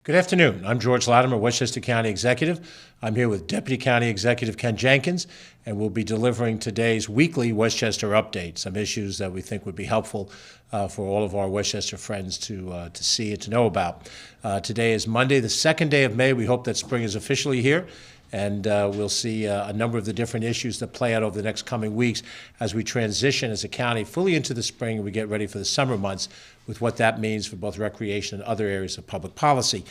Good afternoon. I'm George Latimer, Westchester County Executive. I'm here with Deputy County Executive Ken Jenkins, and we'll be delivering today's weekly Westchester update, some issues that we think would be helpful for all of our Westchester friends to see and to know about. Today is Monday, the second day of May. We hope that spring is officially here, and we'll see a number of the different issues that play out over the next coming weeks as we transition as a county fully into the spring and we get ready for the summer months with what that means for both recreation and other areas of public policy.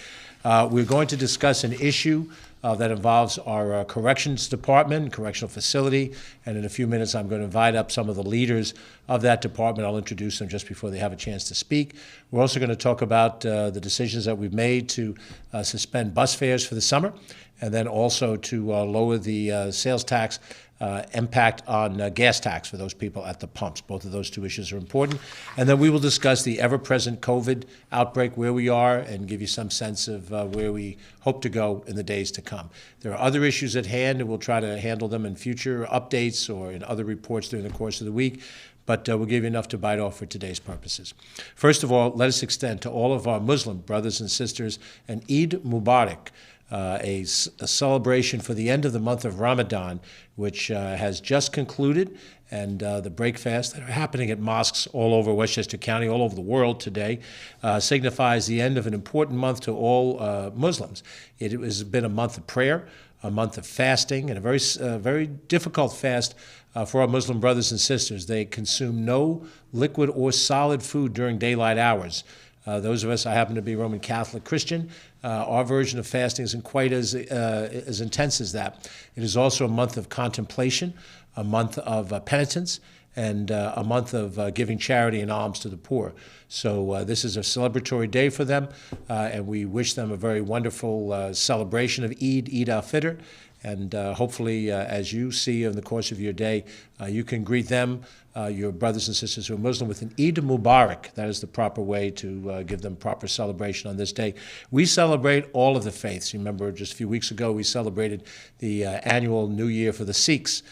We're going to discuss an issue that involves our corrections department, correctional facility, and in a few minutes I'm going to invite up some of the leaders of that department. I'll introduce them just before they have a chance to speak. We're also going to talk about the decisions that we've made to suspend bus fares for the summer, and then also to lower the sales tax impact on gas tax for those people at the pumps. Both of those two issues are important. And then we will discuss the ever-present COVID outbreak, where we are, and give you some sense of where we hope to go in the days to come. There are other issues at hand, and we'll try to handle them in future updates or in other reports during the course of the week. But we'll give you enough to bite off for today's purposes. First of all, let us extend to all of our Muslim brothers and sisters an Eid Mubarak, a celebration for the end of the month of Ramadan, which has just concluded, and the break fasts that are happening at mosques all over Westchester County, all over the world today, signifies the end of an important month to all Muslims. It has been a month of prayer, a month of fasting, and a very difficult fast for our Muslim brothers and sisters. They consume no liquid or solid food during daylight hours. Those of us, I happen to be Roman Catholic Christian, our version of fasting isn't quite as intense as that. It is also a month of contemplation, a month of penitence, and a month of giving charity and alms to the poor. So this is a celebratory day for them, and we wish them a very wonderful celebration of Eid al-Fitr. And hopefully, as you see in the course of your day, you can greet them, your brothers and sisters who are Muslim, with an Eid Mubarak. That is the proper way to give them proper celebration on this day. We celebrate all of the faiths. You remember just a few weeks ago, we celebrated the annual New Year for the Sikhs.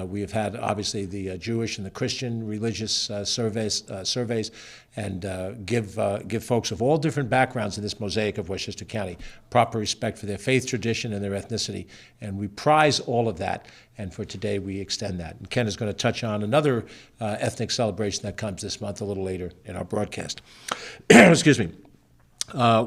We have had, obviously, the Jewish and the Christian religious surveys, and give folks of all different backgrounds in this mosaic of Westchester County proper respect for their faith tradition and their ethnicity. And we prize all of that, and for today we extend that. And Ken is going to touch on another ethnic celebration that comes this month a little later in our broadcast. Excuse me.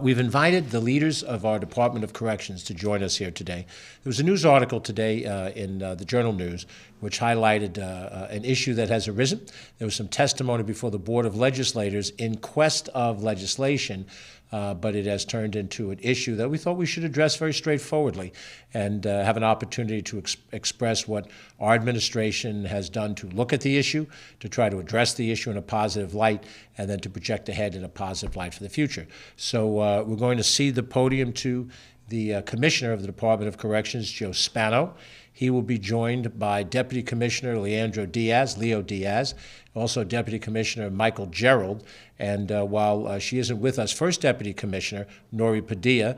We've invited the leaders of our Department of Corrections to join us here today. There was a news article today in the Journal News which highlighted an issue that has arisen. There was some testimony before the Board of Legislators in quest of legislation, but it has turned into an issue that we thought we should address very straightforwardly and have an opportunity to express what our administration has done to look at the issue, to try to address the issue in a positive light, and then to project ahead in a positive light for the future. So we're going to cede the podium to the Commissioner of the Department of Corrections, Joe Spano. He will be joined by Deputy Commissioner Leo Diaz, also Deputy Commissioner Michael Gerald, and while she isn't with us, First Deputy Commissioner Nori Padilla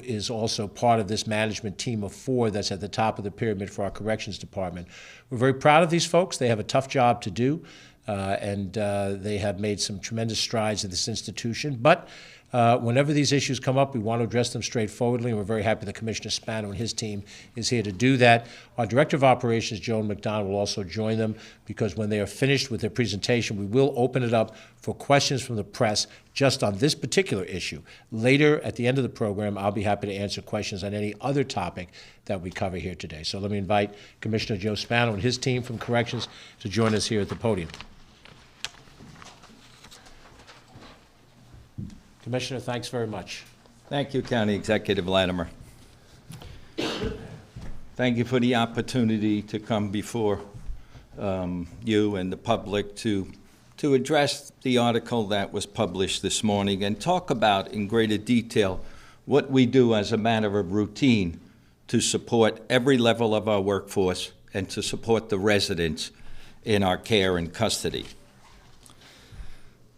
is also part of this management team of 4 that's at the top of the pyramid for our Corrections Department. We're very proud of these folks. They have a tough job to do, and they have made some tremendous strides in this institution, but whenever these issues come up, we want to address them straightforwardly, and we're very happy that Commissioner Spano and his team is here to do that. Our Director of Operations, Joan McDonald, will also join them, because when they are finished with their presentation, we will open it up for questions from the press just on this particular issue. Later, at the end of the program, I'll be happy to answer questions on any other topic that we cover here today. So let me invite Commissioner Joe Spano and his team from Corrections to join us here at the podium. Commissioner, thanks very much. Thank you, County Executive Latimer. Thank you for the opportunity to come before you and the public to address the article that was published this morning and talk about in greater detail what we do as a matter of routine to support every level of our workforce and to support the residents in our care and custody.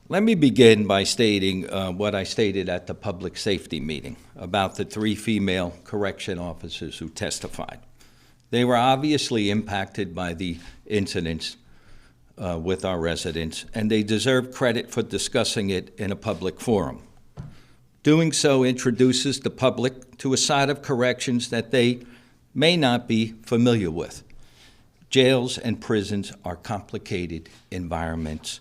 Let me begin by stating what I stated at the public safety meeting about the 3 female correction officers who testified. They were obviously impacted by the incidents with our residents, and they deserve credit for discussing it in a public forum. Doing so introduces the public to a side of corrections that they may not be familiar with. Jails and prisons are complicated environments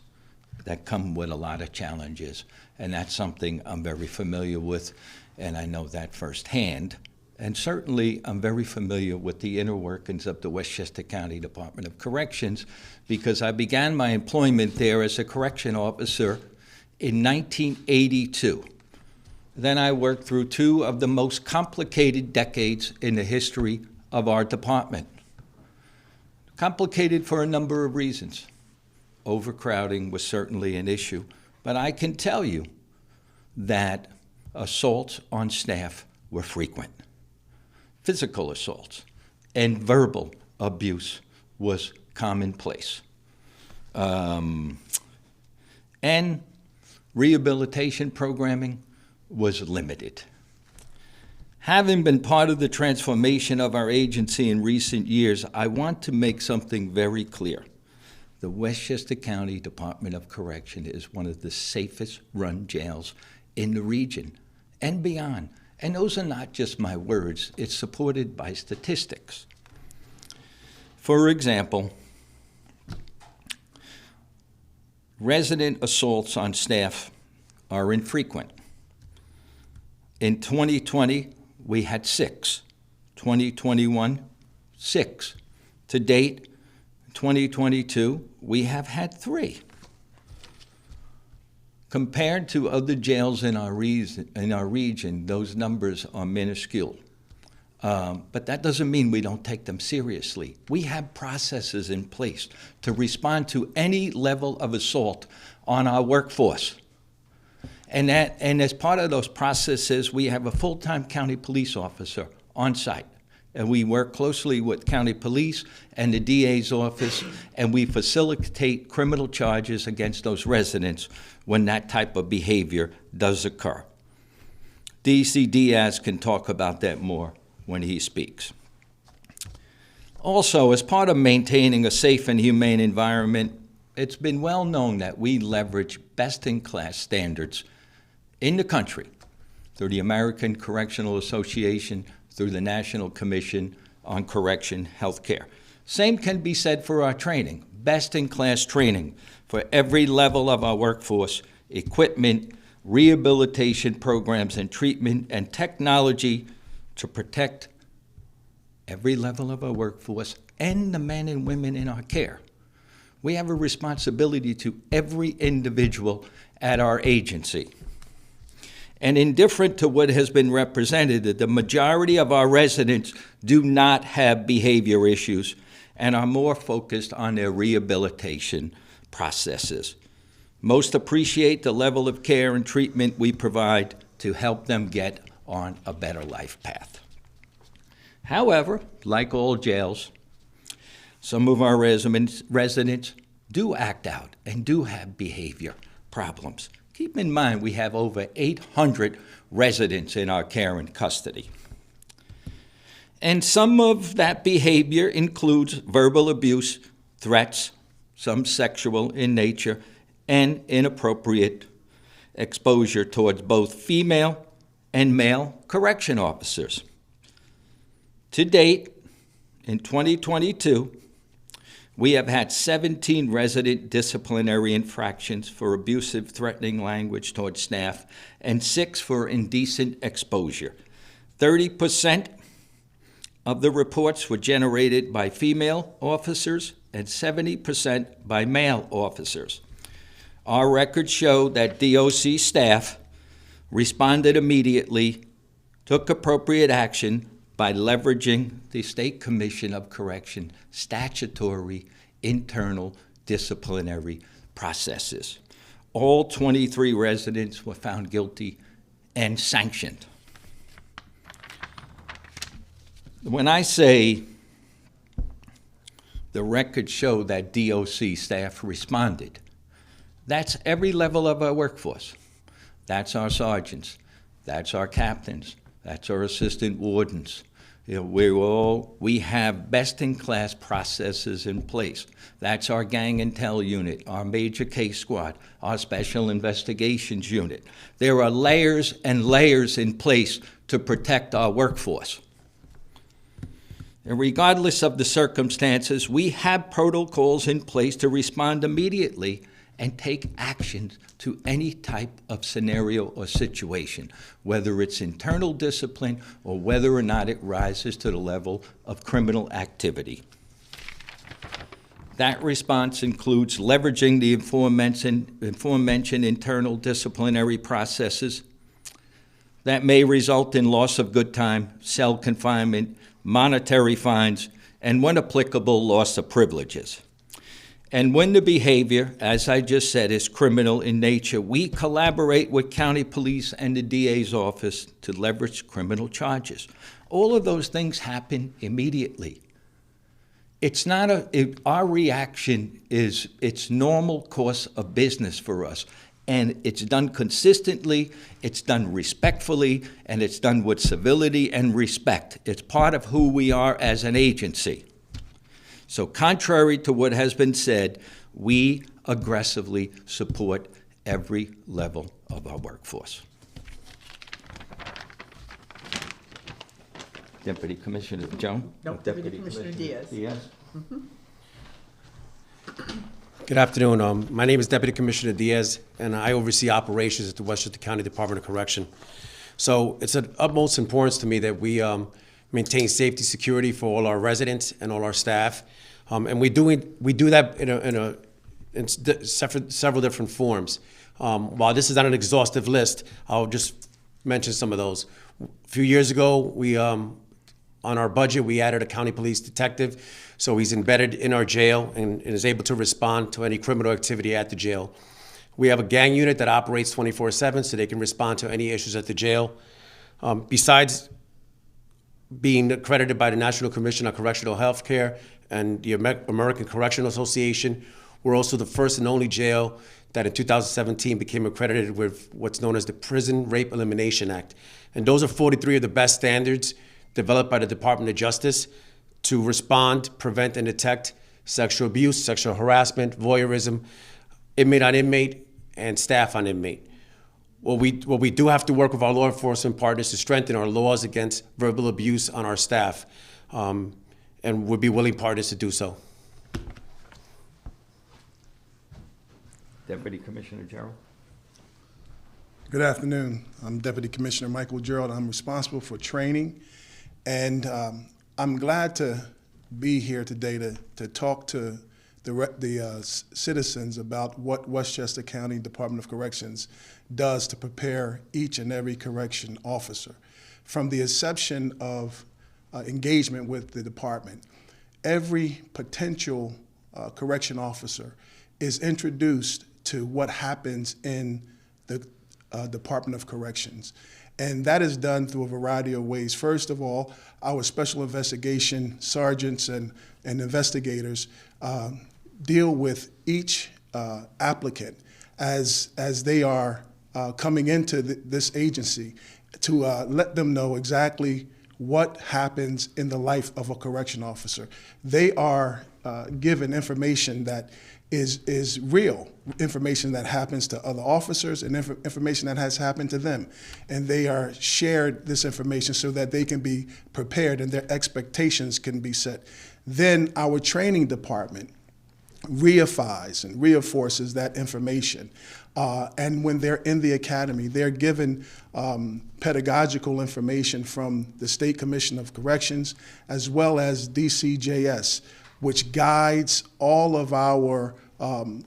that come with a lot of challenges, and that's something I'm very familiar with, and I know that firsthand. And certainly, I'm very familiar with the inner workings of the Westchester County Department of Corrections because I began my employment there as a correction officer in 1982. Then I worked through two of the most complicated decades in the history of our department. Complicated for a number of reasons. Overcrowding was certainly an issue, but I can tell you that assaults on staff were frequent. Physical assaults and verbal abuse was commonplace. And rehabilitation programming was limited. Having been part of the transformation of our agency in recent years, I want to make something very clear. The Westchester County Department of Correction is one of the safest run jails in the region and beyond. And those are not just my words, it's supported by statistics. For example, resident assaults on staff are infrequent. In 2020, we had 6. 2021, 6. To date, 2022, we have had 3. Compared to other jails in our region, those numbers are minuscule. But that doesn't mean we don't take them seriously. We have processes in place to respond to any level of assault on our workforce. And as part of those processes, we have a full-time county police officer on site. And we work closely with county police and the DA's office, and we facilitate criminal charges against those residents when that type of behavior does occur. DC Diaz can talk about that more when he speaks. Also, as part of maintaining a safe and humane environment, it's been well known that we leverage best-in-class standards in the country through the American Correctional Association, through the National Commission on Correction Healthcare. Same can be said for our training, best-in-class training for every level of our workforce, equipment, rehabilitation programs and treatment, and technology to protect every level of our workforce and the men and women in our care. We have a responsibility to every individual at our agency. And indifferent to what has been represented, the majority of our residents do not have behavior issues and are more focused on their rehabilitation processes. Most appreciate the level of care and treatment we provide to help them get on a better life path. However, like all jails, some of our residents do act out and do have behavior problems. Keep in mind, we have over 800 residents in our care and custody. And some of that behavior includes verbal abuse, threats, some sexual in nature, and inappropriate exposure towards both female and male correction officers. To date, in 2022, we have had 17 resident disciplinary infractions for abusive, threatening language towards staff and 6 for indecent exposure. 30% of the reports were generated by female officers and 70% by male officers. Our records show that DOC staff responded immediately, took appropriate action by leveraging the State Commission of Correction statutory internal disciplinary processes. All 23 residents were found guilty and sanctioned. When I say the records show that DOC staff responded, that's every level of our workforce. That's our sergeants, that's our captains, that's our assistant wardens, We have best-in-class processes in place. That's our gang intel unit, our major case squad, our special investigations unit. There are layers and layers in place to protect our workforce. And regardless of the circumstances, we have protocols in place to respond immediately and take action to any type of scenario or situation, whether it's internal discipline or whether or not it rises to the level of criminal activity. That response includes leveraging the aforementioned internal disciplinary processes that may result in loss of good time, cell confinement, monetary fines, and when applicable, loss of privileges. And when the behavior, as I just said, is criminal in nature, we collaborate with county police and the DA's office to leverage criminal charges. All of those things happen immediately. It's not our reaction is, it's normal course of business for us. And it's done consistently, it's done respectfully, and it's done with civility and respect. It's part of who we are as an agency. So contrary to what has been said, we aggressively support every level of our workforce. Deputy Commissioner Jones? No, Deputy Commissioner Diaz. Good afternoon. My name is Deputy Commissioner Diaz, and I oversee operations at the Westchester County Department of Correction. So it's of utmost importance to me that we maintain safety, security for all our residents and all our staff, and we do that in several different forms. While this is not an exhaustive list, I'll just mention some of those. A few years ago, we on our budget, we added a county police detective, so he's embedded in our jail and is able to respond to any criminal activity at the jail. We have a gang unit that operates 24/7, so they can respond to any issues at the jail. Besides being accredited by the National Commission on Correctional Health Care and the American Correctional Association, we're also the first and only jail that in 2017 became accredited with what's known as the Prison Rape Elimination Act. And those are 43 of the best standards developed by the Department of Justice to respond, prevent, and detect sexual abuse, sexual harassment, voyeurism, inmate on inmate, and staff on inmate. What we do have to work with our law enforcement partners to strengthen our laws against verbal abuse on our staff, and would be willing partners to do so. Deputy Commissioner Gerald? Good afternoon. I'm Deputy Commissioner Michael Gerald. I'm responsible for training, and I'm glad to be here today to talk to the citizens about what Westchester County Department of Corrections does to prepare each and every correction officer. From the inception of engagement with the department, every potential correction officer is introduced to what happens in the Department of Corrections. And that is done through a variety of ways. First of all, our special investigation sergeants and investigators deal with each applicant as they are coming into this agency to let them know exactly what happens in the life of a correction officer. They are given information that is real, information that happens to other officers and information that has happened to them. And they are shared this information so that they can be prepared and their expectations can be set. Then our training department reifies and reinforces that information. And when they're in the academy, they're given pedagogical information from the State Commission of Corrections as well as DCJS, which guides all of our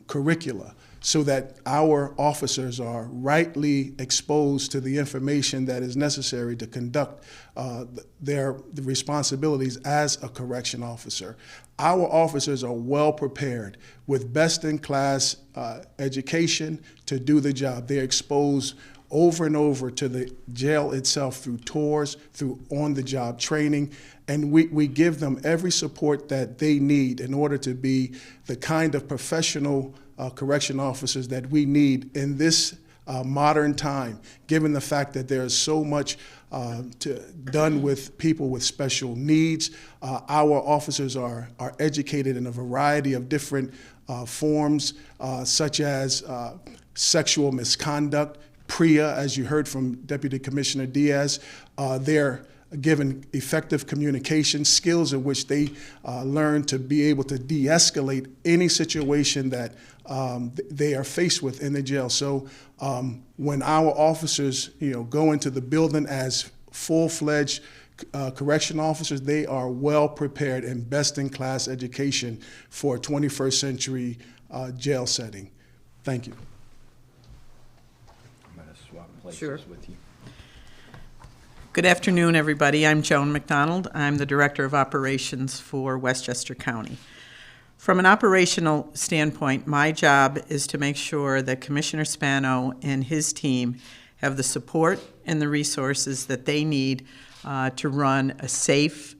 curricula so that our officers are rightly exposed to the information that is necessary to conduct the responsibilities as a correction officer. Our officers are well prepared with best-in-class education to do the job. They're exposed over and over to the jail itself through tours, through on-the-job training, and we give them every support that they need in order to be the kind of professional correction officers that we need in this modern time, given the fact that there is so much done with people with special needs. Our officers are educated in a variety of different forms, such as sexual misconduct, PREA, as you heard from Deputy Commissioner Diaz. They're given effective communication skills in which they learn to be able to de-escalate any situation that they are faced with in the jail. So when our officers, go into the building as full-fledged correction officers, they are well prepared and best-in-class education for a 21st century jail setting. Thank you. I'm going to swap places Sure. with you. Good afternoon, everybody. I'm Joan McDonald. I'm the Director of Operations for Westchester County. From an operational standpoint, my job is to make sure that Commissioner Spano and his team have the support and the resources that they need to run a safe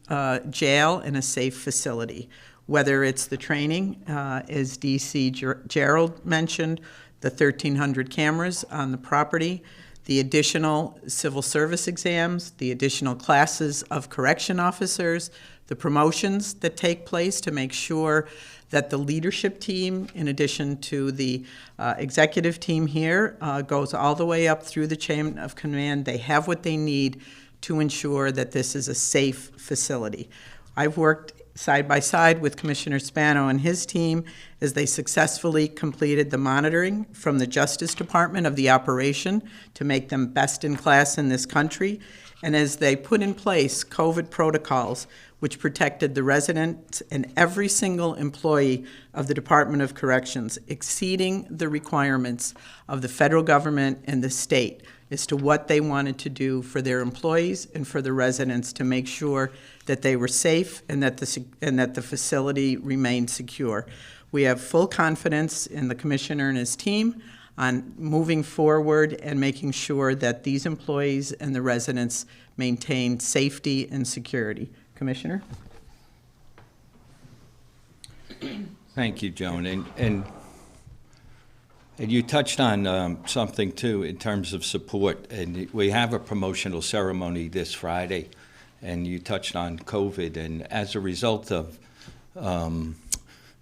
jail and a safe facility. Whether it's the training, as DC Gerald mentioned, the 1,300 cameras on the property, the additional civil service exams, the additional classes of correction officers, the promotions that take place to make sure that the leadership team, in addition to the executive team here, goes all the way up through the chain of command. They have what they need to ensure that this is a safe facility. I've worked side by side with Commissioner Spano and his team as they successfully completed the monitoring from the Justice Department of the operation to make them best in class in this country, and as they put in place COVID protocols which protected the residents and every single employee of the Department of Corrections, exceeding the requirements of the federal government and the state as to what they wanted to do for their employees and for the residents to make sure that they were safe and that the facility remained secure. We have full confidence in the Commissioner and his team on moving forward and making sure that these employees and the residents maintain safety and security. Commissioner? Thank you, Joan. And you touched on something, too, in terms of support. And we have a promotional ceremony this Friday, and you touched on COVID. And as a result of the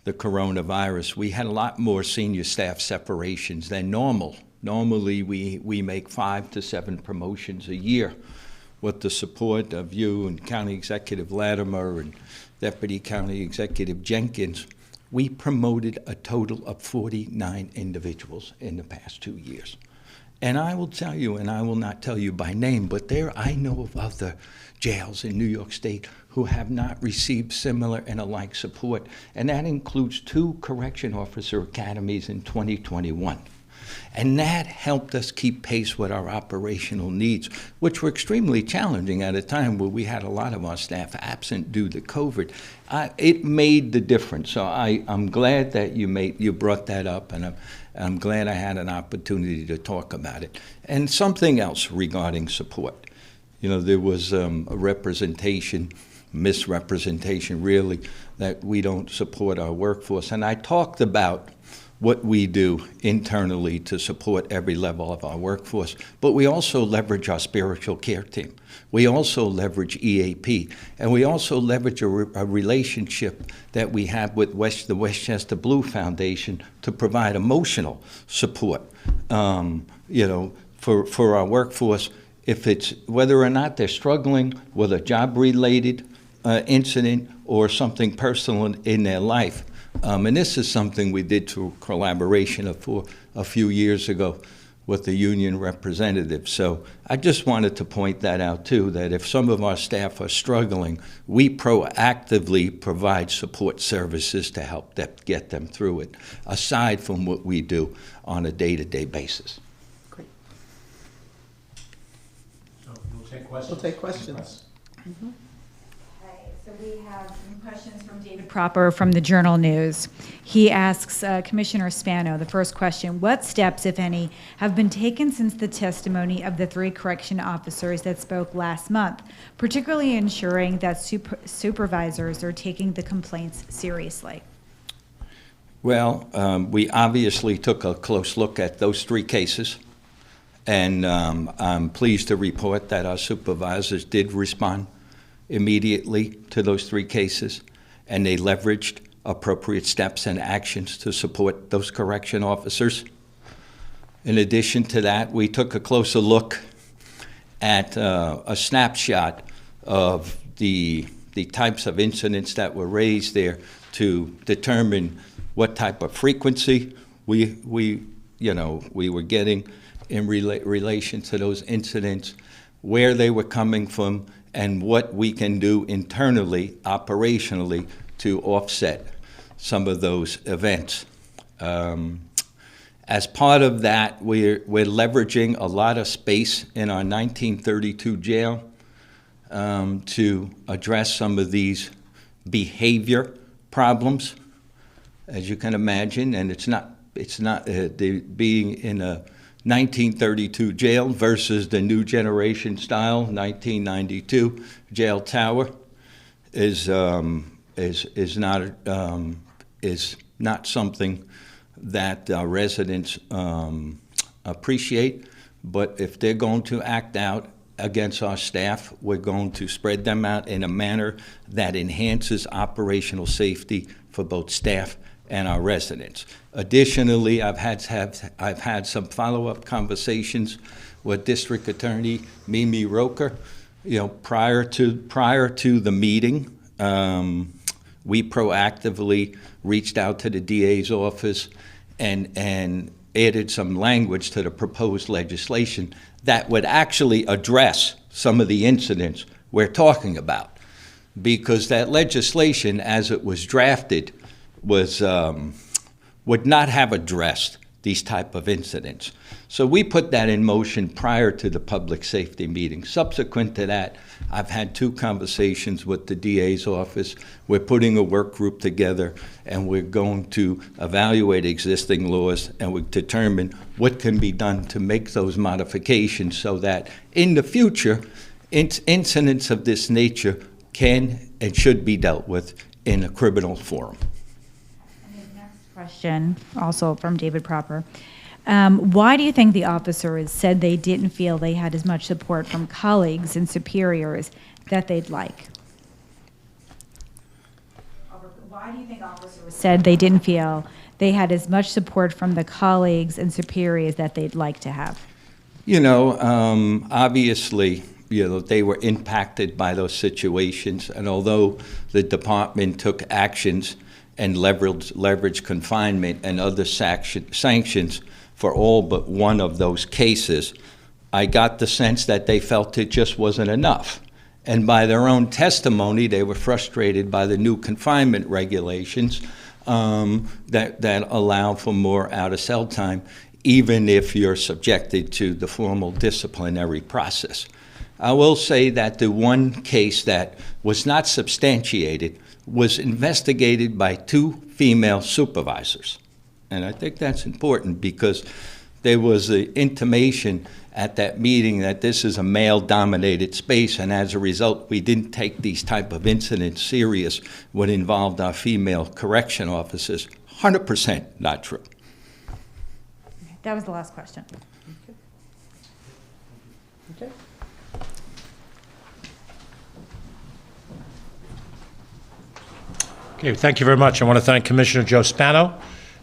coronavirus, we had a lot more senior staff separations than normal. Normally, we make 5 to 7 promotions a year. With the support of you and County Executive Latimer and Deputy County Executive Jenkins, we promoted a total of 49 individuals in the past 2 years. And I will tell you, and I will not tell you by name, but I know of other jails in New York State who have not received similar and alike support, and that includes 2 correction officer academies in 2021. And that helped us keep pace with our operational needs, which were extremely challenging at a time where we had a lot of our staff absent due to COVID. It made the difference. So I'm glad that you brought that up, and I'm glad I had an opportunity to talk about it. And something else regarding support. There was a misrepresentation really, that we don't support our workforce. And I talked about what we do internally to support every level of our workforce, but we also leverage our spiritual care team. We also leverage EAP, and we also leverage a relationship that we have with the Westchester Blue Foundation to provide emotional support, for our workforce, if it's whether or not they're struggling with a job-related incident or something personal in their life. And this is something we did through collaboration for a few years ago with the union representatives. So I just wanted to point that out too, that if some of our staff are struggling, we proactively provide support services to help get them through it, aside from what we do on a day-to-day basis. Great. So we'll take questions. We'll take questions. Okay, so we have some questions from David Proper from the Journal News. He asks Commissioner Spano, the first question, what steps, if any, have been taken since the testimony of the 3 correction officers that spoke last month, particularly ensuring that supervisors are taking the complaints seriously? Well, we obviously took a close look at those 3 cases. And I'm pleased to report that our supervisors did respond immediately to those 3 cases, and they leveraged appropriate steps and actions to support those correction officers. In addition to that, we took a closer look at a snapshot of the types of incidents that were raised there to determine what type of frequency we were getting in relation to those incidents, where they were coming from, and what we can do internally, operationally, to offset some of those events. As part of that, we're leveraging a lot of space in our 1932 jail to address some of these behavior problems, as you can imagine. And it's not being in a 1932 jail versus the new generation style 1992 jail tower is not something that residents appreciate. But if they're going to act out against our staff, we're going to spread them out in a manner that enhances operational safety for both staff and our residents. Additionally, I've had some follow-up conversations with District Attorney Mimi Roker. Prior to the meeting, we proactively reached out to the DA's office and added some language to the proposed legislation that would actually address some of the incidents we're talking about. Because that legislation, as it was drafted, would not have addressed these type of incidents. So we put that in motion prior to the public safety meeting. Subsequent to that, I've had 2 conversations with the DA's office. We're putting a work group together, and we're going to evaluate existing laws, and we determine what can be done to make those modifications so that in the future, incidents of this nature can and should be dealt with in a criminal forum. Question, also from David Proper. Why do you think the officers said they didn't feel they had as much support from colleagues and superiors that they'd like? Why do you think officers said they didn't feel they had as much support from the colleagues and superiors that they'd like to have? Obviously, they were impacted by those situations, and although the department took actions and leverage confinement and other sanctions for all but one of those cases, I got the sense that they felt it just wasn't enough. And by their own testimony, they were frustrated by the new confinement regulations that allow for more out-of-cell time, even if you're subjected to the formal disciplinary process. I will say that the one case that was not substantiated was investigated by 2 female supervisors. And I think that's important because there was an intimation at that meeting that this is a male-dominated space, and as a result, we didn't take these type of incidents serious when involved our female correction officers. 100% not true. That was the last question. Okay. Okay, thank you very much. I want to thank Commissioner Joe Spano,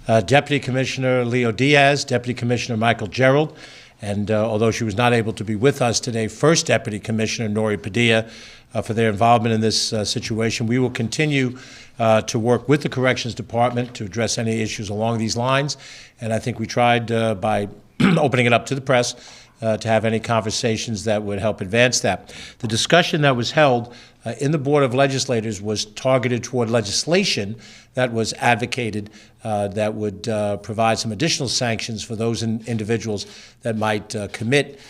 Deputy Commissioner Leo Diaz, Deputy Commissioner Michael Gerald, and although she was not able to be with us today, First Deputy Commissioner Nori Padilla for their involvement in this situation. We will continue to work with the Corrections Department to address any issues along these lines, and I think we tried by opening it up to the press to have any conversations that would help advance that. The discussion that was held in the Board of Legislators was targeted toward legislation that was advocated that would provide some additional sanctions for those individuals that might commit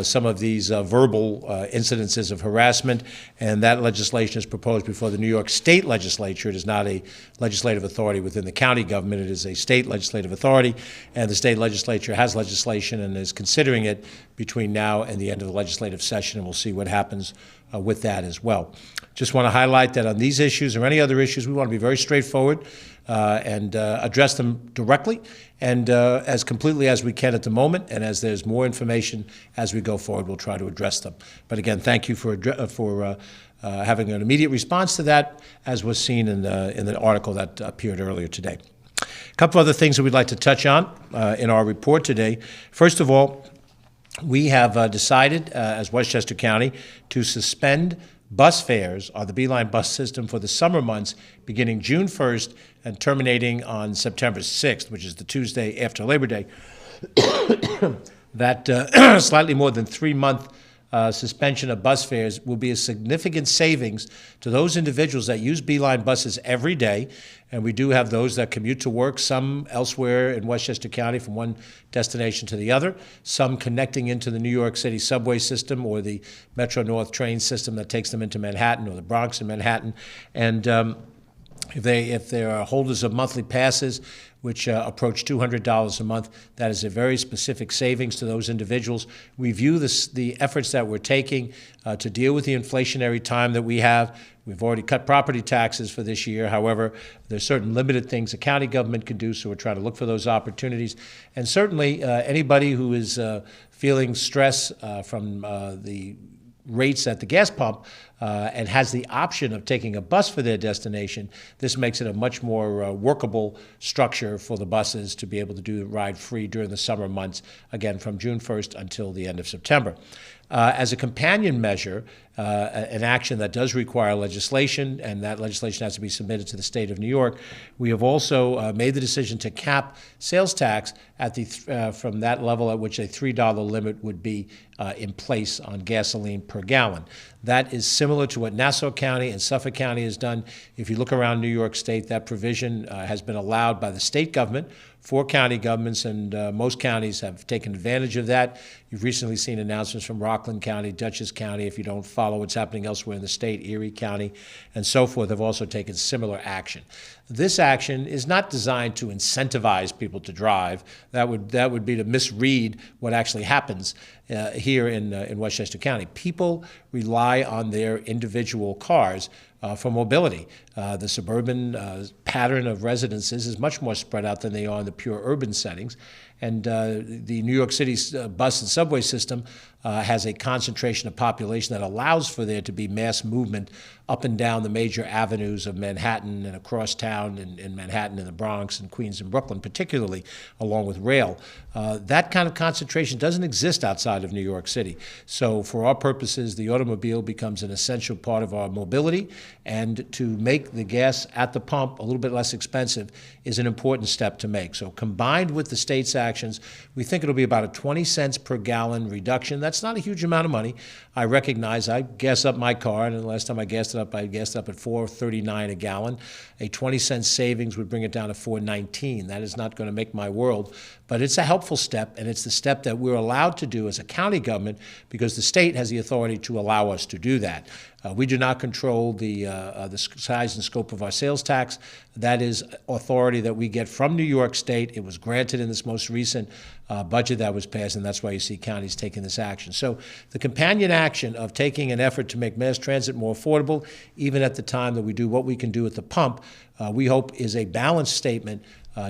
some of these verbal incidences of harassment, and that legislation is proposed before the New York State Legislature. It is not a legislative authority within the county government. It is a state legislative authority, and the state legislature has legislation and is considering it between now and the end of the legislative session, and we'll see what happens with that as well. Just want to highlight that on these issues or any other issues, we want to be very straightforward. and address them directly and as completely as we can at the moment. And as there's more information as we go forward, we'll try to address them. But again, thank you for having an immediate response to that, as was seen in the article that appeared earlier today. A couple other things that we'd like to touch on in our report today. First of all, we have decided, as Westchester County, to suspend bus fares on the Beeline bus system for the summer months beginning June 1st and terminating on September 6th, which is the Tuesday after Labor Day. That slightly more than 3-month suspension of bus fares will be a significant savings to those individuals that use Beeline buses every day. And we do have those that commute to work, some elsewhere in Westchester County from one destination to the other, some connecting into the New York City subway system or the Metro North train system that takes them into Manhattan or the Bronx and Manhattan. And if they are holders of monthly passes, which approach $200 a month, that is a very specific savings to those individuals. We view the efforts that we're taking to deal with the inflationary time that we have. We've already cut property taxes for this year. However, there's certain limited things the county government can do, so we're trying to look for those opportunities. And certainly, anybody who is feeling stress from the rates at the gas pump and has the option of taking a bus for their destination, this makes it a much more workable structure for the buses to be able to do the ride free during the summer months, again, from June 1st until the end of September. As a companion measure, an action that does require legislation, and that legislation has to be submitted to the state of New York, we have also made the decision to cap sales tax at from that level at which a $3 limit would be in place on gasoline per gallon. That is similar to what Nassau County and Suffolk County has done. If you look around New York State, that provision has been allowed by the state government for county governments, and most counties have taken advantage of that. You've recently seen announcements from Rockland County, Dutchess County. If you don't follow what's happening elsewhere in the state, Erie County, and so forth, have also taken similar action. This action is not designed to incentivize people to drive. That would be to misread what actually happens here in Westchester County. People rely on their individual cars for mobility. The suburban pattern of residences is much more spread out than they are in the pure urban settings. And the New York City's bus and subway system has a concentration of population that allows for there to be mass movement up and down the major avenues of Manhattan and across town in Manhattan and the Bronx and Queens and Brooklyn, particularly along with rail. That kind of concentration doesn't exist outside of New York City. So for our purposes, the automobile becomes an essential part of our mobility, and to make the gas at the pump a little bit less expensive is an important step to make. So combined with the state's actions, we think it'll be about a 20 cents per gallon reduction. That's not a huge amount of money. I recognize I gas up my car, and the last time I gassed it up at $4.39 a gallon. A 20-cent savings would bring it down to $4.19. That is not going to make my world, but it's a helpful step, and it's the step that we're allowed to do as a county government because the state has the authority to allow us to do that. We do not control the size and scope of our sales tax. That is authority that we get from New York State. It was granted in this most recent budget that was passed, and that's why you see counties taking this action. So the companion action of taking an effort to make mass transit more affordable, even at the time that we do what we can do at the pump, we hope is a balanced statement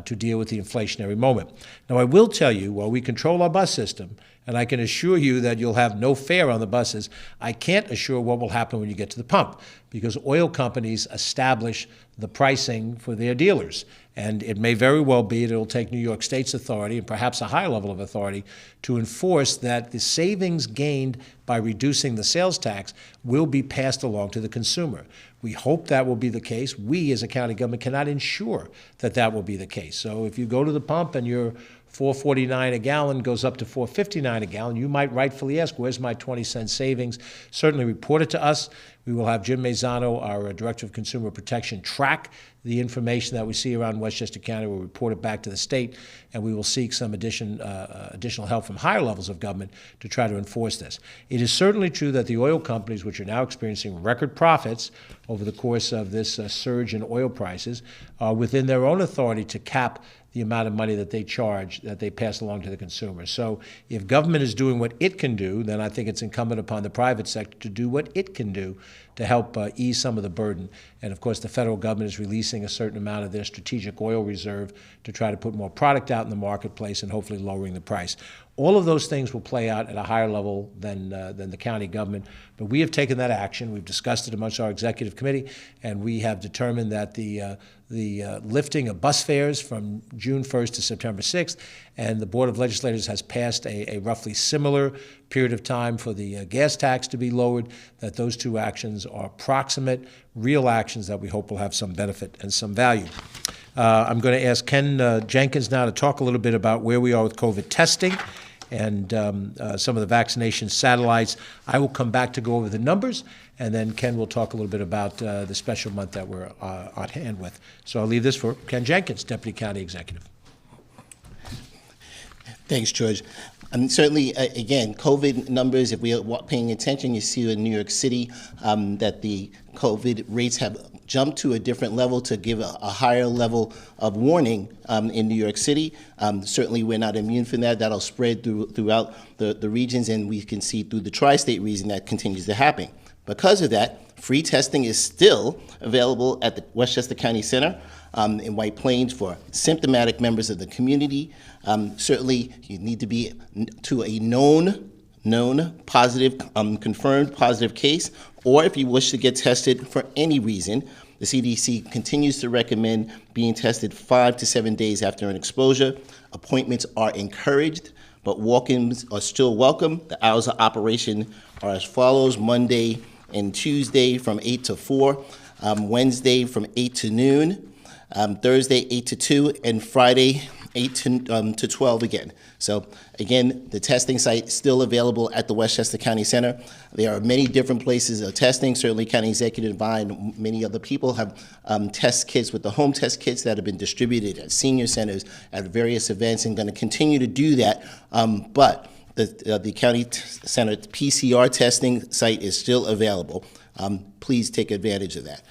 to deal with the inflationary moment. Now, I will tell you, while we control our bus system, and I can assure you that you'll have no fare on the buses, I can't assure what will happen when you get to the pump, because oil companies establish the pricing for their dealers. And it may very well be that it'll take New York State's authority, and perhaps a higher level of authority, to enforce that the savings gained by reducing the sales tax will be passed along to the consumer. We hope that will be the case. We, as a county government, cannot ensure that that will be the case. So if you go to the pump and your $4.49 a gallon goes up to $4.59 a gallon, you might rightfully ask, where's my 20-cent savings? Certainly report it to us. We will have Jim Mazzano, our Director of Consumer Protection, track the information that we see around Westchester County. We'll report it back to the state, and we will seek some additional help from higher levels of government to try to enforce this. It is certainly true that the oil companies, which are now experiencing record profits over the course of this surge in oil prices, are within their own authority to cap the amount of money that they charge, that they pass along to the consumer. So if government is doing what it can do, then I think it's incumbent upon the private sector to do what it can do to help ease some of the burden. And of course, the federal government is releasing a certain amount of their strategic oil reserve to try to put more product out in the marketplace and hopefully lowering the price. All of those things will play out at a higher level than the county government, but we have taken that action. We've discussed it amongst our executive committee, and we have determined that the lifting of bus fares from June 1st to September 6th, and the Board of Legislators has passed a roughly similar period of time for the gas tax to be lowered, that those two actions are proximate, real actions that we hope will have some benefit and some value. I'm going to ask Ken Jenkins now to talk a little bit about where we are with COVID testing and some of the vaccination satellites. I will come back to go over the numbers, and then Ken will talk a little bit about the special month that we're on hand with. So I'll leave this for Ken Jenkins, Deputy County Executive. Thanks, George. Certainly, again, COVID numbers, if we are paying attention, you see in New York City that the COVID rates have jumped to a different level to give a higher level of warning in New York City. Certainly, we're not immune from that. That'll spread throughout the regions, and we can see through the tri-state region that continues to happen. Because of that, free testing is still available at the Westchester County Center in White Plains for symptomatic members of the community. Certainly, you need to be to a known positive, confirmed positive case, or if you wish to get tested for any reason, the CDC continues to recommend being tested 5 to 7 days after an exposure. Appointments are encouraged, but walk-ins are still welcome. The hours of operation are as follows: Monday and Tuesday from 8 to 4, Wednesday from 8 to noon, Thursday 8 to 2, and Friday 8 to 12 again. So again, the testing site is still available at the Westchester County Center. There are many different places of testing. Certainly County Executive and many other people have test kits with the home test kits that have been distributed at senior centers, at various events, and going to continue to do that. But the County Center PCR testing site is still available. Please take advantage of that.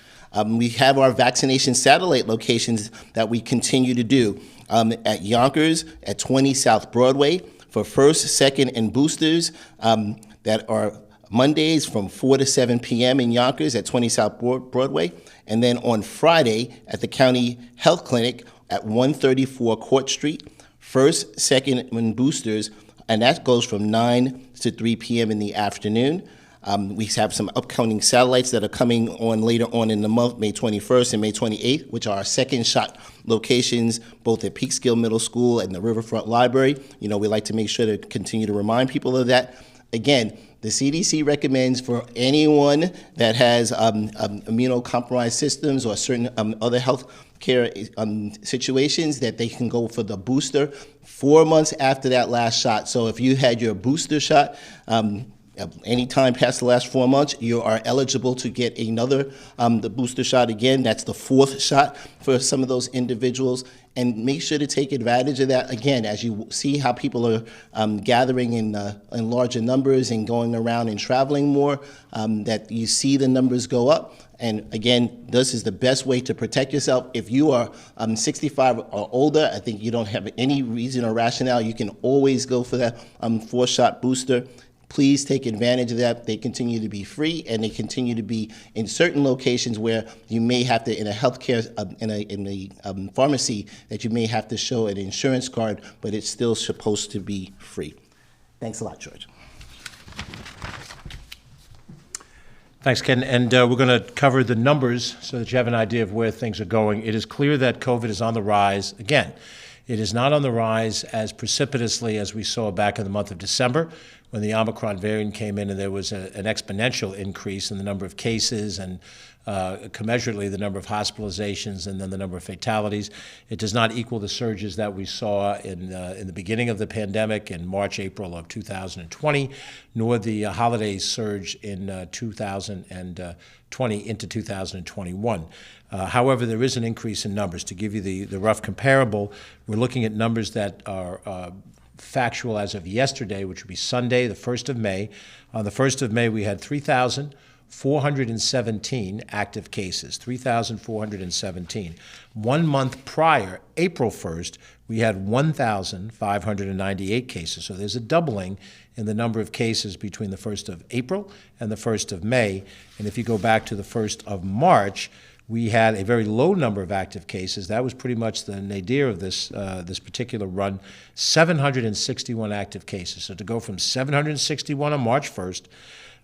We have our vaccination satellite locations that we continue to do at Yonkers at 20 South Broadway for first, second, and boosters that are Mondays from 4 to 7 p.m. in Yonkers at 20 South Broadway, and then on Friday at the County Health Clinic at 134 Court Street, first, second, and boosters, and that goes from 9 to 3 p.m. in the afternoon. We have some upcoming satellites that are coming on later on in the month, May 21st and May 28th, which are our second shot locations, both at Peekskill Middle School and the Riverfront Library. You know, we like to make sure to continue to remind people of that. Again, the CDC recommends for anyone that has immunocompromised systems or certain other health care situations that they can go for the booster 4 months after that last shot. So if you had your booster shot, anytime past the last 4 months, you are eligible to get another, the booster shot again. That's the fourth shot for some of those individuals. And make sure to take advantage of that, again, as you see how people are gathering in larger numbers and going around and traveling more, that you see the numbers go up. And again, this is the best way to protect yourself. If you are 65 or older, I think you don't have any reason or rationale. You can always go for that 4-shot booster. Please take advantage of that. They continue to be free, and they continue to be in certain locations where you may have to, in a healthcare, in a pharmacy, that you may have to show an insurance card, but it's still supposed to be free. Thanks a lot, George. Thanks, Ken. And we're going to cover the numbers so that you have an idea of where things are going. It is clear that COVID is on the rise again. It is not on the rise as precipitously as we saw back in the month of December, when the Omicron variant came in and there was an exponential increase in the number of cases and commensurately the number of hospitalizations and then the number of fatalities. It does not equal the surges that we saw in the beginning of the pandemic in March, April of 2020, nor the holiday surge in 2020 into 2021. However, there is an increase in numbers. To give you the rough comparable, we're looking at numbers that are factual as of yesterday, which would be Sunday, the 1st of May. On the 1st of May, we had 3,400 3,417 active cases, 3,417. 1 month prior, April 1st, we had 1,598 cases. So there's a doubling in the number of cases between the 1st of April and the 1st of May. And if you go back to the 1st of March, we had a very low number of active cases. That was pretty much the nadir of this particular run, 761 active cases. So to go from 761 on March 1st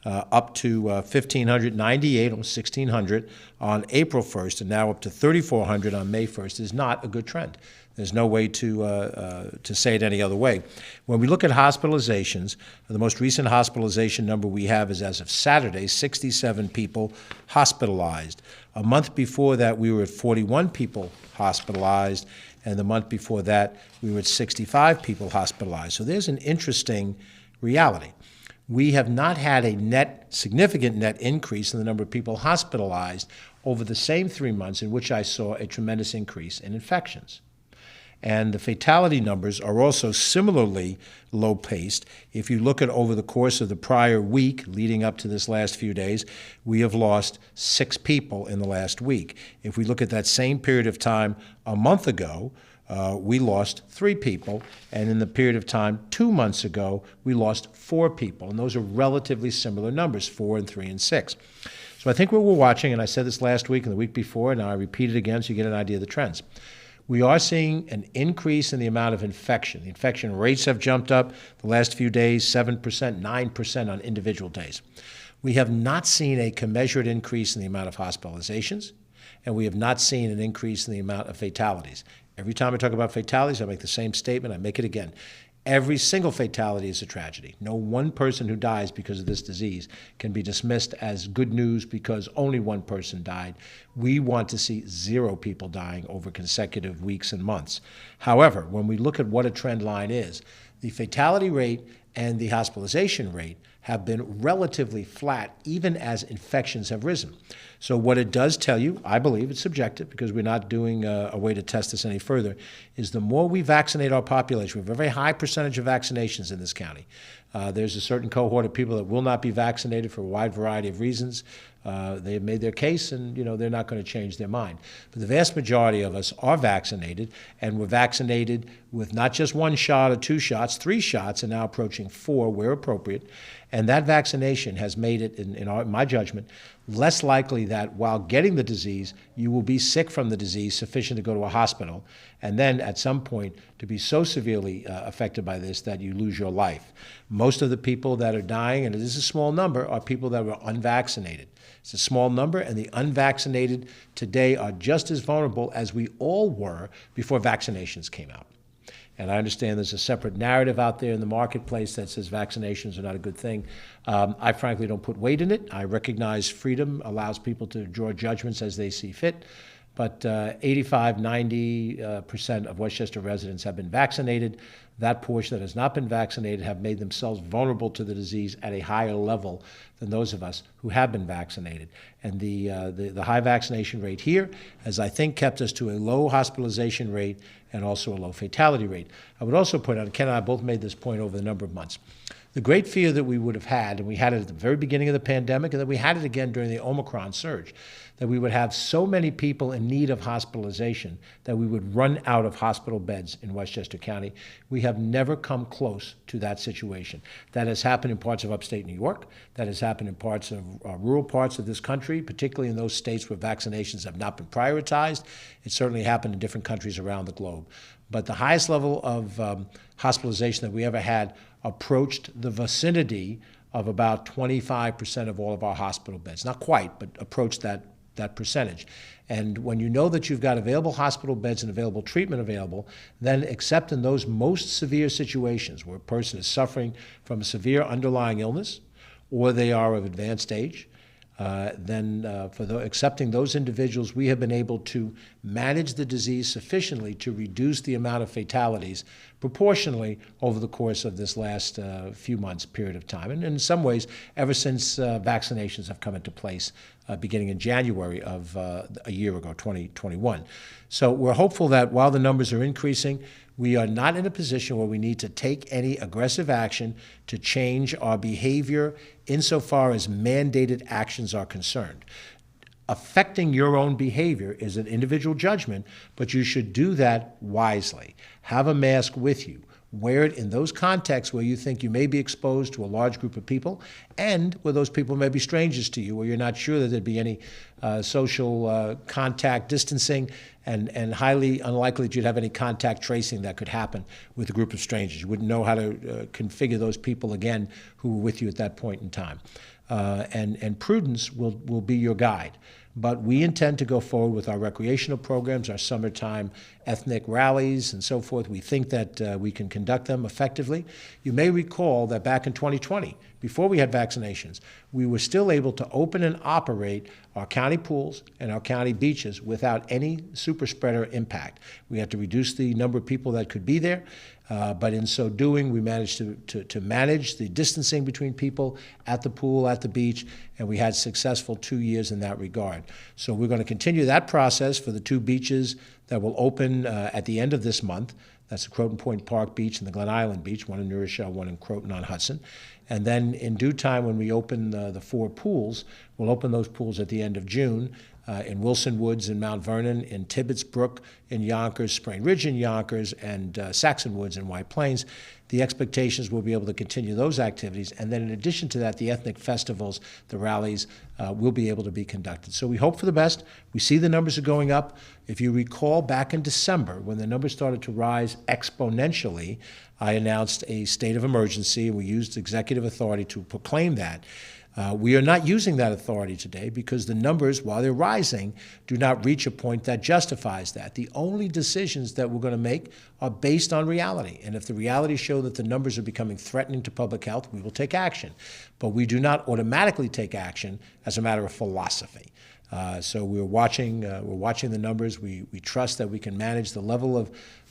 up to 1,598, almost 1,600 on April 1st, and now up to 3,400 on May 1st is not a good trend. There's no way to say it any other way. When we look at hospitalizations, the most recent hospitalization number we have is, as of Saturday, 67 people hospitalized. A month before that, we were at 41 people hospitalized, and the month before that, we were at 65 people hospitalized. So there's an interesting reality. We have not had a significant net increase in the number of people hospitalized over the same 3 months in which I saw a tremendous increase in infections. And the fatality numbers are also similarly low-paced. If you look at over the course of the prior week leading up to this last few days, we have lost 6 people in the last week. If we look at that same period of time a month ago, we lost 3 people, and in the period of time 2 months ago, we lost 4 people. And those are relatively similar numbers, 4 and 3 and 6. So I think what we're watching, and I said this last week and the week before, and I repeat it again so you get an idea of the trends. We are seeing an increase in the amount of infection. The infection rates have jumped up the last few days, 7%, 9% on individual days. We have not seen a commensurate increase in the amount of hospitalizations, and we have not seen an increase in the amount of fatalities. Every time I talk about fatalities, I make the same statement. I make it again. Every single fatality is a tragedy. No one person who dies because of this disease can be dismissed as good news because only one person died. We want to see 0 people dying over consecutive weeks and months. However, when we look at what a trend line is, the fatality rate and the hospitalization rate have been relatively flat even as infections have risen. So what it does tell you, I believe it's subjective because we're not doing a way to test this any further, is the more we vaccinate our population, we have a very high percentage of vaccinations in this county. There's a certain cohort of people that will not be vaccinated for a wide variety of reasons. They've made their case and they're not going to change their mind. But the vast majority of us are vaccinated, and we're vaccinated with not just 1 shot or 2 shots, 3 shots, and now approaching 4 where appropriate. And that vaccination has made it, in my judgment, less likely that while getting the disease, you will be sick from the disease sufficient to go to a hospital, and then at some point to be so severely affected by this that you lose your life. Most of the people that are dying, and it is a small number, are people that were unvaccinated. It's a small number, and the unvaccinated today are just as vulnerable as we all were before vaccinations came out. And I understand there's a separate narrative out there in the marketplace that says vaccinations are not a good thing. I frankly don't put weight in it. I recognize freedom allows people to draw judgments as they see fit. But 85, 90% of Westchester residents have been vaccinated. That portion that has not been vaccinated have made themselves vulnerable to the disease at a higher level than those of us who have been vaccinated. And the high vaccination rate here has, I think, kept us to a low hospitalization rate and also a low fatality rate. I would also point out, Ken and I both made this point over the number of months, the great fear that we would have had, and we had it at the very beginning of the pandemic, and then we had it again during the Omicron surge, that we would have so many people in need of hospitalization that we would run out of hospital beds in Westchester County. We have never come close to that situation. That has happened in parts of upstate New York. That has happened in parts of rural parts of this country, particularly in those states where vaccinations have not been prioritized. It certainly happened in different countries around the globe. But the highest level of hospitalization that we ever had approached the vicinity of about 25% of all of our hospital beds. Not quite, but approached that percentage. And when you know that you've got available hospital beds and available treatment available, then except in those most severe situations where a person is suffering from a severe underlying illness or they are of advanced age, accepting those individuals, we have been able to manage the disease sufficiently to reduce the amount of fatalities proportionally over the course of this last few months period of time. And in some ways, ever since vaccinations have come into place beginning in January of a year ago, 2021. So we're hopeful that while the numbers are increasing, We are not in a position where we need to take any aggressive action to change our behavior insofar as mandated actions are concerned. Affecting your own behavior is an individual judgment, but you should do that wisely. Have a mask with you. Wear it in those contexts where you think you may be exposed to a large group of people and where those people may be strangers to you, where you're not sure that there'd be any social contact distancing and highly unlikely that you'd have any contact tracing that could happen with a group of strangers. You wouldn't know how to configure those people again who were with you at that point in time. And prudence will be your guide. But we intend to go forward with our recreational programs, our summertime ethnic rallies and so forth. We think that we can conduct them effectively. You may recall that back in 2020, before we had vaccinations, we were still able to open and operate our county pools and our county beaches without any super spreader impact. We had to reduce the number of people that could be there, but in so doing, we managed to manage the distancing between people at the pool, at the beach, and we had successful 2 years in that regard. So we're going to continue that process for the 2 beaches that will open at the end of this month. That's the Croton Point Park Beach and the Glen Island Beach, one in New Rochelle, one in Croton on Hudson. And then in due time, when we open the 4 pools, we'll open those pools at the end of June in Wilson Woods in Mount Vernon, in Tibbetts Brook in Yonkers, Sprain Ridge in Yonkers, and Saxon Woods in White Plains. The expectations will be able to continue those activities. And then in addition to that, the ethnic festivals, the rallies, will be able to be conducted. So we hope for the best. We see the numbers are going up. If you recall, back in December, when the numbers started to rise exponentially, I announced a state of emergency, and we used executive authority to proclaim that. We are not using that authority today because the numbers, while they're rising, do not reach a point that justifies that. The only decisions that we're going to make are based on reality. And if the reality show that the numbers are becoming threatening to public health, we will take action. But we do not automatically take action as a matter of philosophy. So we're watching the numbers. We trust that we can manage the level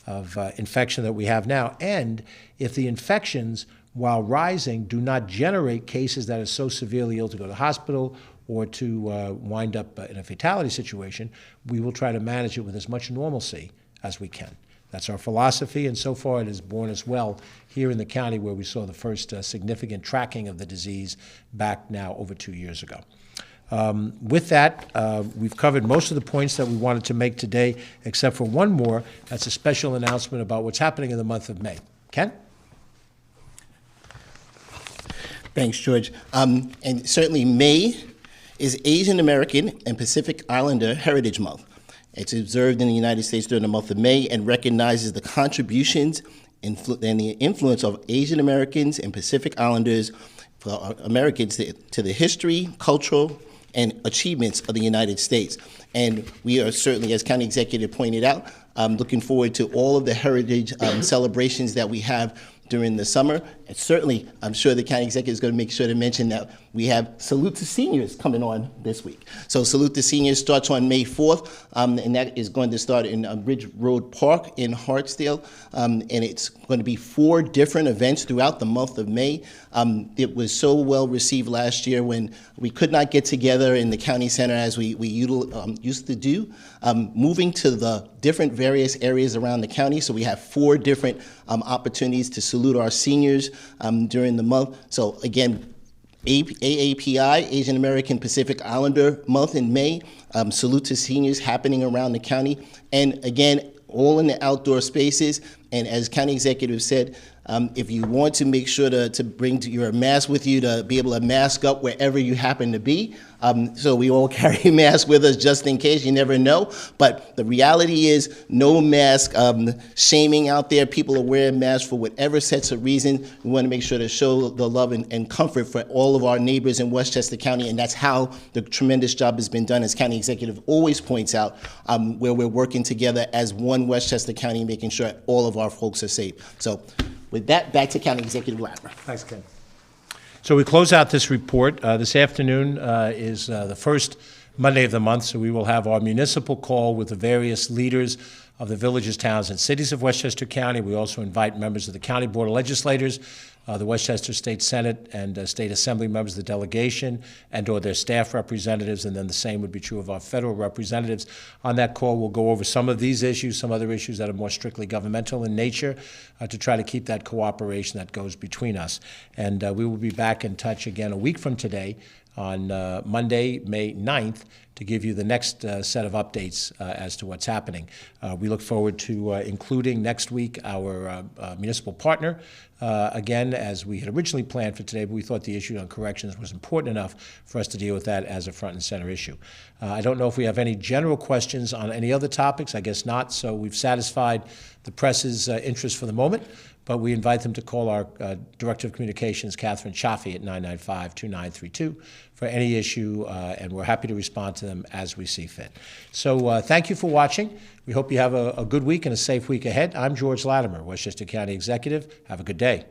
of infection that we have now. And if the infections, while rising, do not generate cases that are so severely ill to go to the hospital or to wind up in a fatality situation, we will try to manage it with as much normalcy as we can. That's our philosophy, and so far it has borne us well here in the county where we saw the first significant tracking of the disease back now over 2 years ago. With that, we've covered most of the points that we wanted to make today, except for one more. That's a special announcement about what's happening in the month of May. Ken? Thanks, George. And certainly May is Asian American and Pacific Islander Heritage Month. It's observed in the United States during the month of May and recognizes the contributions and the influence of Asian Americans and Pacific Islanders for Americans to the history, cultural, and achievements of the United States. And we are certainly, as County Executive pointed out, looking forward to all of the heritage celebrations that we have during the summer. And certainly, I'm sure the County Executive is going to make sure to mention that we have Salute to Seniors coming on this week. So Salute to Seniors starts on May 4th, and that is going to start in Ridge Road Park in Hartsdale, and it's going to be 4 different events throughout the month of May. It was so well received last year when we could not get together in the county center as we used to do, moving to the different various areas around the county. So we have 4 different opportunities to salute our seniors during the month. So again, AAPI, Asian American Pacific Islander Month in May, Salute to Seniors happening around the county. And again, all in the outdoor spaces. And as County Executive said, if you want to make sure to bring your mask with you to be able to mask up wherever you happen to be. So we all carry masks with us just in case, you never know. But the reality is no mask shaming out there. People are wearing masks for whatever sets of reason. We want to make sure to show the love and comfort for all of our neighbors in Westchester County, and that's how the tremendous job has been done, as County Executive always points out, where we're working together as one Westchester County, making sure all of our folks are safe. So with that, back to County Executive Latimer. Thanks, Ken. So we close out this report. This afternoon is the first Monday of the month, so we will have our municipal call with the various leaders of the villages, towns, and cities of Westchester County. We also invite members of the County Board of Legislators the Westchester State Senate and State Assembly members of the delegation and/or their staff representatives, and then the same would be true of our federal representatives. On that call, we'll go over some of these issues, some other issues that are more strictly governmental in nature, to try to keep that cooperation that goes between us. And we will be back in touch again a week from today on Monday, May 9th, to give you the next set of updates as to what's happening. We look forward to including next week our municipal partner, again, as we had originally planned for today, but we thought the issue on corrections was important enough for us to deal with that as a front and center issue. I don't know if we have any general questions on any other topics. I guess not, so we've satisfied the press's interest for the moment, but we invite them to call our Director of Communications, Catherine Chaffee, at 995-2932 for any issue, and we're happy to respond to them as we see fit. So thank you for watching. We hope you have a good week and a safe week ahead. I'm George Latimer, Westchester County Executive. Have a good day.